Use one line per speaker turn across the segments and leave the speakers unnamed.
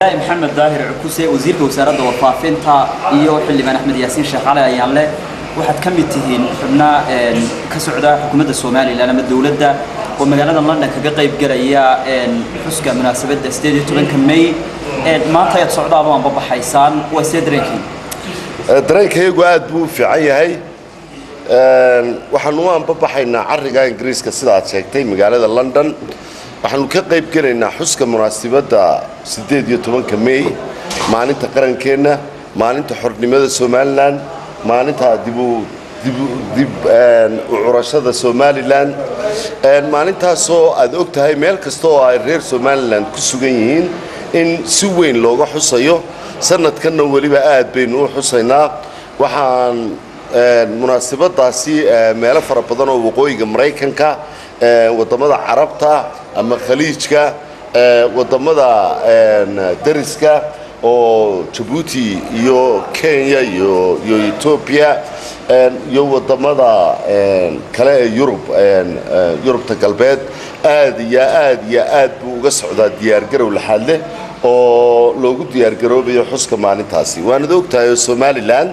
محمد ظاهر عكوسي وزير وزارة وفافنتا iyo xildhibaan Axmed Yaasiin Sheekh Cali ayaan leh waxaad ka mid tihiin xubna ka socda xukuumadda Soomaaliland ama dawladda oo magaalada London kaga qayb galaya xuska munaasabadda 18 May maanta ay socdaado aan babaxaysaan waa seedreekin
dareenkaygu aad buu fiican yahay waxaan u babaxaynaa ariga Ingiriiska sida aad sheegtay magaalada London waxaanu ka qayb galaynaa xuska munaasabadda 18 May maalinta qarankeena maalinta xornimada Soomaaliland maalinta dib u curashada Soomaaliland maalintaas oo aad ogtahay meel kasta oo ay reer Soomaaliland ku sugan yihiin in si weyn looga xusayo sanadkan waliba aad baynu u xusaynaa waxaan munaasabadaasi meel fara badan oo waqooyiga Mareykanka wadamada Carabta ama khaliijka wadamada dariska oo Djibouti iyo Kenya iyo Ethiopia iyo wadamada kale ee Yurubta galbeed aad buu uga socdaa diyaar garow la xal leh oo loogu diyaar garoobayo xuska maalintaasi waana ogtahay Soomaaliland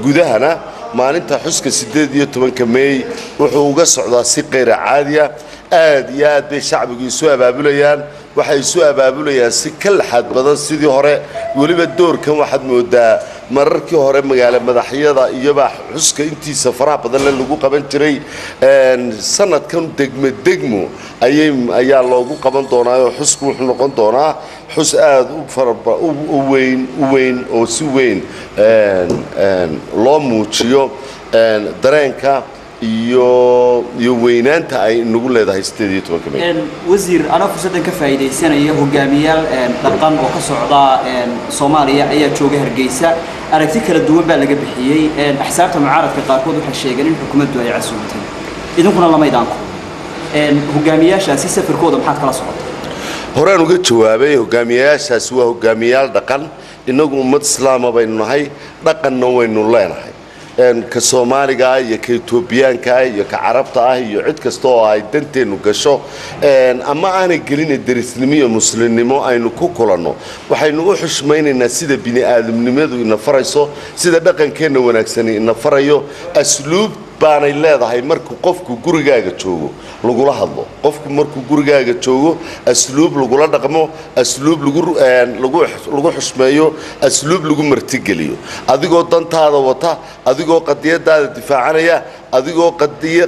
gudahana maalinta xuska 18 May wuxuu uga socdaa si qeyr caadi ah aad bay shacbigu isu abaabulayaan waxay isu abaabulayaan si kala xad badan sidii hore waliba doorkan waxaad moodaa mararkii hore magaalo madaxyada iyo xuska intiisa faraha badan lagu qaban jiray sanadkan degmo ayaa loogu qaban doonaa xusku wuxuu noqon doonaa xus aad u weyn oo si weyn loo muujiyo dareenka iyo weynaanta ay nagu leedahay 18 May
wasiir ana fursadan ka faa'iideysanaya hogaamiyaal dhaqan oo ka socda Soomaaliya ayaa jooga Hargeysa aragti kala duwan baa laga bixiyay axsaabta mucaaradka qaarkood waxay sheegeen in xukuumaddu ay casuumtay idinkuna lama idaanku hogaamiyaashaasi safarkooda maxaad kala socotay
horaan uga jawaabay hogaamiyaashaas waa hogaamiyaal dhaqan inagu ummad islaam baynu nahay dhaqanna waynu leenahay ka Soomaaliga iyo ka Etoobiyaanka iyo ka Carabta iyo cid kasta oo ay danteenu gasho ama aan gelin darisnimo iyo muslimnimo aynu ku kulanno waxaynu u xushmaynaynaa sida bini aadamnimadu ina farayso sida dhaqankeena wanaagsan ina farayo asluub baanay leedahay markuu qofku gurigaaga joogo lagula hadlo qofku markuu gurigaaga joogo asluub lagula dhaqmo asluub lagu xushmeeyo asluub lagu martigeliyo adigoo dantaada wata adigoo qadiyadaada difaacanaya adigoo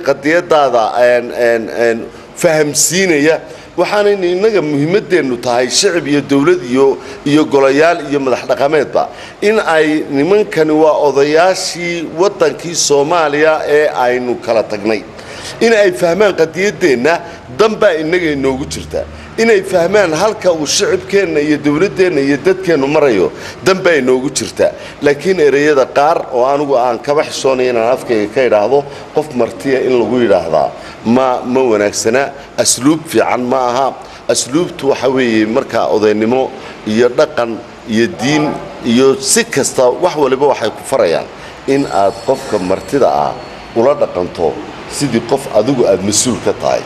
qadiyadaada fahamsiinaya waxaana inaga muhiimadeenu tahay shacab iyo dawlad iyo golayaal iyo madax dhaqameedba in ay nimankani waa odayaashii wadankii Soomaaliya ee aynu kala tagnay in ay fahmaan qadiyadeena danba inaga inoogu jirta inay fahmaan halka uu shacabkeena iyo dawladeena iyo dadkeenu marayo danba inoogu jirta laakiin ereyada qaar oo anigu aan kaba xishoonay inaan afkayga ka yiraahdo qof martiya in lagu yiraahdaa ma wanaagsana asluub fiican ma aha asluubtu waxa weeye marka odaynimo iyo dhaqan iyo diin iyo si kasta wax waliba waxay ku farayaan in aad qofka martida ula dhaqanto sidii qof adigu aad mas'uul ka tahay